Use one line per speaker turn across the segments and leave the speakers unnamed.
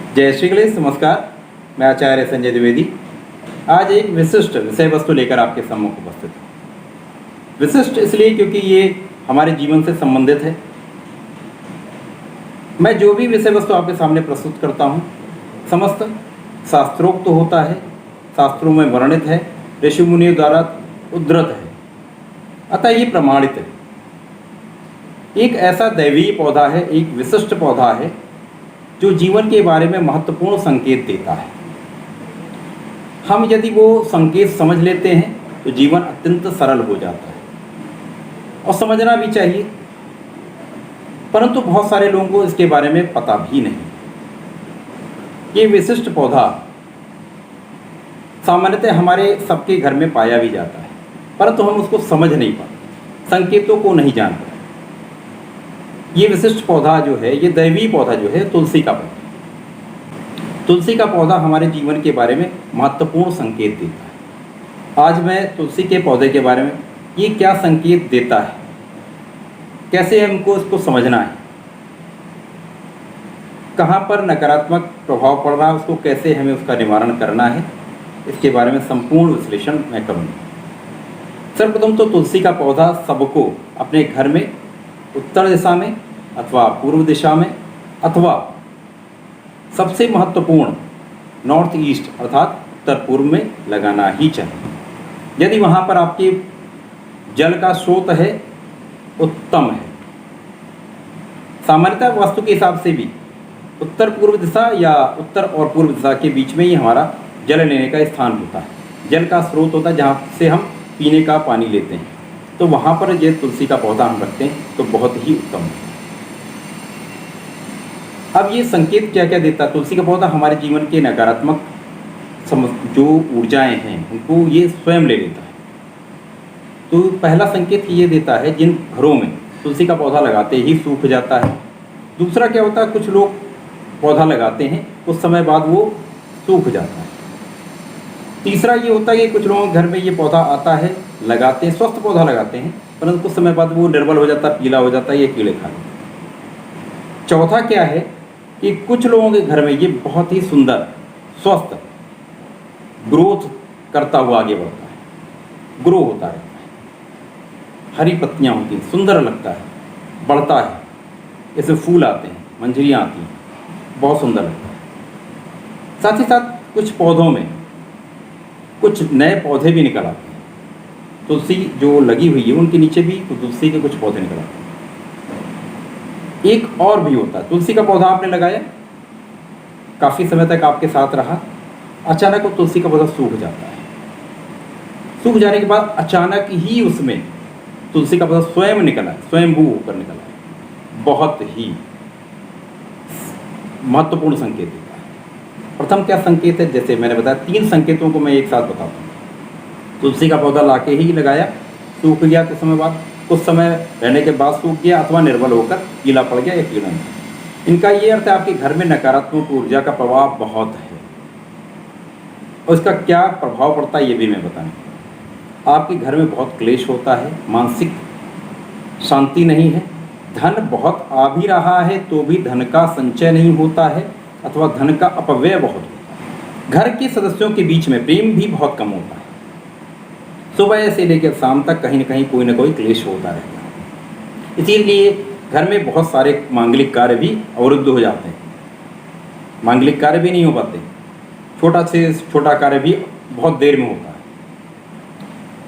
जय श्री गणेश। नमस्कार, मैं आचार्य संजय द्विवेदी आज एक विशिष्ट विषय वस्तु लेकर आपके सम्मुख उपस्थित हूँ। विशिष्ट इसलिए क्योंकि ये हमारे जीवन से संबंधित है। मैं जो भी विषय वस्तु आपके सामने प्रस्तुत करता हूँ समस्त शास्त्रोक्त तो होता है, शास्त्रों में वर्णित है, ऋषि मुनियों द्वारा उद्धृत है, अतः ये प्रमाणित है। एक ऐसा दैवीय पौधा है, एक विशिष्ट पौधा है जो जीवन के बारे में महत्वपूर्ण संकेत देता है। हम यदि वो संकेत समझ लेते हैं तो जीवन अत्यंत सरल हो जाता है और समझना भी चाहिए, परंतु बहुत सारे लोगों को इसके बारे में पता भी नहीं। ये विशिष्ट पौधा सामान्यतः हमारे सबके घर में पाया भी जाता है, परंतु हम उसको समझ नहीं पाते, संकेतों को नहीं जान पाते। ये विशिष्ट पौधा जो है, ये दैवीय पौधा जो है, तुलसी का पौधा। तुलसी का पौधा हमारे जीवन के बारे में महत्वपूर्ण संकेत देता है। आज मैं तुलसी के पौधे के बारे में ये क्या संकेत देता है, कैसे हमको इसको समझना है, कहाँ पर नकारात्मक प्रभाव पड़ रहा है, उसको कैसे हमें उसका निवारण करना है, इसके बारे में संपूर्ण विश्लेषण मैं करूँगा। सर्वप्रथम तो तुलसी का पौधा सबको अपने घर में उत्तर दिशा में अथवा पूर्व दिशा में अथवा सबसे महत्वपूर्ण नॉर्थ ईस्ट अर्थात उत्तर पूर्व में लगाना ही चाहिए। यदि वहाँ पर आपके जल का स्रोत है, उत्तम है। सामान्यतः वास्तु के हिसाब से भी उत्तर पूर्व दिशा या उत्तर और पूर्व दिशा के बीच में ही हमारा जल लेने का स्थान होता है, जल का स्रोत होता है जहाँ से हम पीने का पानी लेते हैं। तो वहाँ पर ये तुलसी का पौधा हम रखते हैं तो बहुत ही उत्तम है। अब ये संकेत क्या क्या देता है? तुलसी का पौधा हमारे जीवन के नकारात्मक जो ऊर्जाएं हैं उनको ये स्वयं ले लेता है। तो पहला संकेत ये देता है, जिन घरों में तुलसी का पौधा लगाते ही सूख जाता है। दूसरा क्या होता है, कुछ लोग पौधा लगाते हैं कुछ समय बाद वो सूख जाता है। तीसरा ये होता है कि कुछ लोगों के घर में ये पौधा आता है, लगाते हैं, स्वस्थ पौधा लगाते हैं, परंतु कुछ समय बाद वो निर्बल हो जाता है, पीला हो जाता है, ये कीड़े खा लेते हैं। चौथा क्या है कि कुछ लोगों के घर में ये बहुत ही सुंदर स्वस्थ ग्रोथ करता हुआ आगे बढ़ता है, ग्रो होता रहता है, हरी पत्तियाँ होती हैं, सुंदर लगता है, बढ़ता है, इसमें फूल आते हैं, मंजरियाँ आती हैं, बहुत सुंदर लगता है। साथ ही साथ कुछ पौधों में कुछ नए पौधे भी निकल आते हैं। तुलसी जो लगी हुई है उनके नीचे भी तुलसी के कुछ पौधे निकल आते हैं। एक और भी होता है, तुलसी का पौधा आपने लगाया, काफ़ी समय तक आपके साथ रहा, अचानक वो तुलसी का पौधा सूख जाता है। सूख जाने के बाद अचानक ही उसमें तुलसी का पौधा स्वयं निकला है, स्वयंभू होकर निकला है। बहुत ही महत्वपूर्ण संकेत देता है। प्रथम क्या संकेत है, जैसे मैंने बताया, 3 संकेतों को मैं एक साथ बताता हूँ। तुलसी का पौधा लाके ही लगाया, सूख गया कुछ समय बाद, कुछ समय रहने के बाद सूख गया अथवा निर्बल होकर पीला पड़ गया या कीड़ा। इनका ये अर्थ है आपके घर में नकारात्मक ऊर्जा का प्रभाव बहुत है और इसका क्या प्रभाव पड़ता है ये भी मैं बताऊँ। आपके घर में बहुत क्लेश होता है, मानसिक शांति नहीं है, धन बहुत आ भी रहा है तो भी धन का संचय नहीं होता है अथवा धन का अपव्यय बहुत होता है। घर के सदस्यों के बीच में प्रेम भी बहुत कम होता है। सुबह से लेकर शाम तक कहीं ना कोई क्लेश होता रहता है। इसीलिए घर में बहुत सारे मांगलिक कार्य भी अवरुद्ध हो जाते हैं, मांगलिक कार्य भी नहीं हो पाते, छोटा से छोटा कार्य भी बहुत देर में होता है।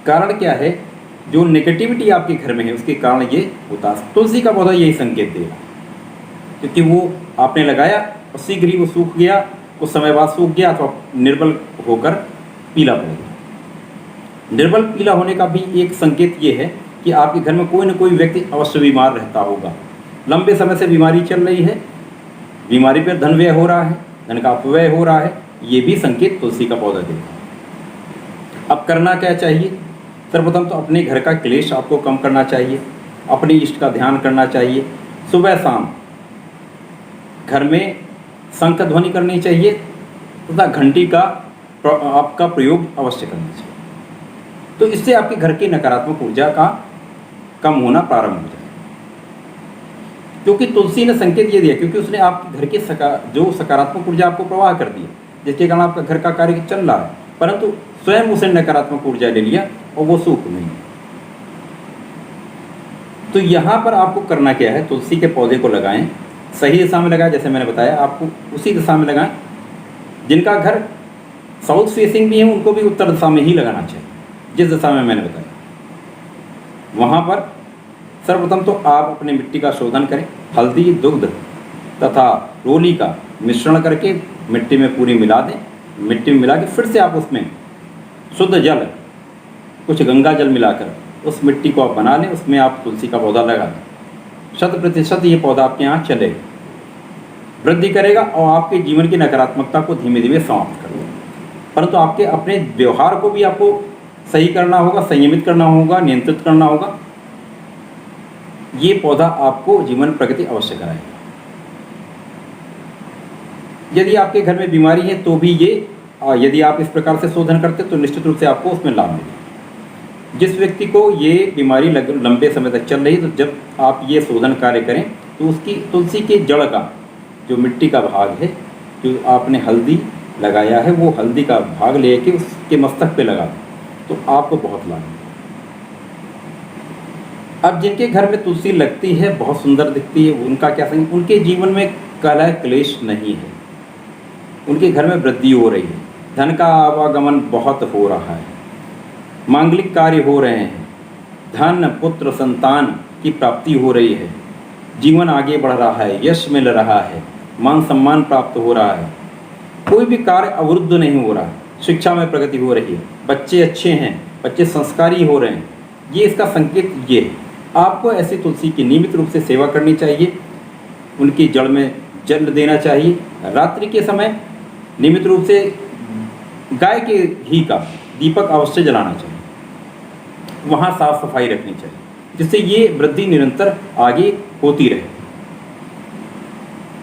कारण क्या है, जो नेगेटिविटी आपके घर में है उसके कारण ये होता है। तुलसी का पौधा यही संकेत देगा, क्योंकि वो आपने लगाया और शीघ्र ही वो सूख गया, कुछ समय बाद सूख गया अथवा निर्बल होकर पीला पड़ गया। निर्बल पीला होने का भी एक संकेत ये है कि आपके घर में कोई न कोई व्यक्ति अवश्य बीमार रहता होगा, लंबे समय से बीमारी चल रही है, बीमारी पर धन व्यय हो रहा है, धन का अपव्यय हो रहा है, ये भी संकेत तुलसी का पौधा देता है। अब करना क्या चाहिए? सर्वप्रथम तो अपने घर का क्लेश आपको कम करना चाहिए, अपने इष्ट का ध्यान करना चाहिए। सुबह शाम घर में शंख ध्वनि करनी चाहिए तथा घंटी का आपका प्रयोग अवश्य करना चाहिए। तो इससे आपके घर की नकारात्मक ऊर्जा का कम होना प्रारंभ हो जाए। क्योंकि तुलसी ने संकेत ये दिया, क्योंकि उसने आपके घर की जो सकारात्मक ऊर्जा आपको प्रवाह कर दी, जिसके कारण आपका घर का कार्य चल रहा है, परंतु स्वयं उसने नकारात्मक ऊर्जा ले लिया और वो सुख नहीं है। तो यहाँ पर आपको करना क्या है, तुलसी के पौधे को लगाएं, सही दिशा में लगाएं, जैसे मैंने बताया आपको उसी दिशा में लगाएं। जिनका घर साउथ फेसिंग भी है उनको भी उत्तर दिशा में ही लगाना चाहिए, जिस दिशा में मैंने बताया। वहाँ पर सर्वप्रथम तो आप अपनी मिट्टी का शोधन करें, हल्दी, दुग्ध तथा रोली का मिश्रण करके मिट्टी में पूरी मिला दें। मिट्टी में मिला के फिर से आप उसमें शुद्ध जल, कुछ गंगा जल मिलाकर उस मिट्टी को आप बना लें, उसमें आप तुलसी का पौधा लगा दें। 100% ये पौधा आपके यहाँ चलेगा, वृद्धि करेगा और आपके जीवन की नकारात्मकता को धीमे धीमे समाप्त कर देगा। परंतु आपके अपने व्यवहार को भी आपको सही करना होगा, संयमित करना होगा, नियंत्रित करना होगा। ये पौधा आपको जीवन प्रगति अवश्य कराएगा। यदि आपके घर में बीमारी है तो भी ये, यदि आप इस प्रकार से शोधन करते तो निश्चित रूप से आपको उसमें लाभ मिलेगा। जिस व्यक्ति को ये बीमारी लंबे समय तक चल रही है, तो जब आप ये शोधन कार्य करें तो उसकी तुलसी के जड़ का जो मिट्टी का भाग है, जो आपने हल्दी लगाया है, वो हल्दी का भाग लेके उसके मस्तक पे लगा दें तो आपको बहुत लाभ मिलेगा। अब जिनके घर में तुलसी लगती है, बहुत सुंदर दिखती है, उनका क्या संग, उनके जीवन में कलह क्लेश नहीं है, उनके घर में वृद्धि हो रही है, धन का आवागमन बहुत हो रहा है, मांगलिक कार्य हो रहे हैं, धन पुत्र संतान की प्राप्ति हो रही है, जीवन आगे बढ़ रहा है, यश मिल रहा है, मान सम्मान प्राप्त हो रहा है, कोई भी कार्य अवरुद्ध नहीं हो रहा है, शिक्षा में प्रगति हो रही है, बच्चे अच्छे हैं, बच्चे संस्कारी हो रहे हैं। ये इसका संकेत ये है। आपको ऐसी तुलसी की नियमित रूप से सेवा करनी चाहिए, उनकी जड़ में जल देना चाहिए। रात्रि के समय नियमित रूप से गाय के घी का दीपक अवश्य जलाना चाहिए, वहाँ साफ सफाई रखनी चाहिए, जिससे ये वृद्धि निरंतर आगे होती रहे।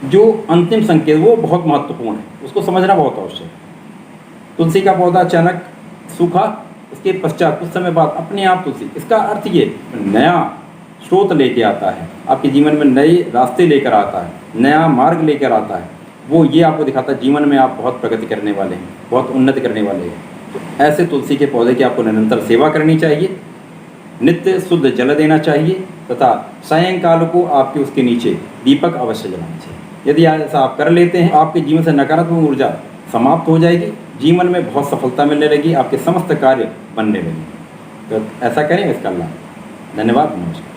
जो अंतिम संकेत वो बहुत महत्वपूर्ण है, उसको समझना बहुत आवश्यक है। तुलसी का पौधा अचानक सूखा, इसके पश्चात कुछ समय बाद अपने आप तुलसी, इसका अर्थ ये नया स्रोत लेके आता है, आपके जीवन में नए रास्ते लेकर आता है, नया मार्ग लेकर आता है। वो ये आपको दिखाता है जीवन में आप बहुत प्रगति करने वाले हैं, बहुत उन्नति करने वाले हैं। तो ऐसे तुलसी के पौधे की आपको निरंतर सेवा करनी चाहिए, नित्य शुद्ध जल देना चाहिए तथा सायंकाल को आपके उसके नीचे दीपक अवश्य जलाना चाहिए। यदि ऐसा आप कर लेते हैं, आपके जीवन से नकारात्मक ऊर्जा समाप्त हो जाएगी, जीवन में बहुत सफलता मिलने लगी, आपके समस्त कार्य बनने लगे। तो ऐसा करें, इसका लाभ। धन्यवाद, नमस्कार।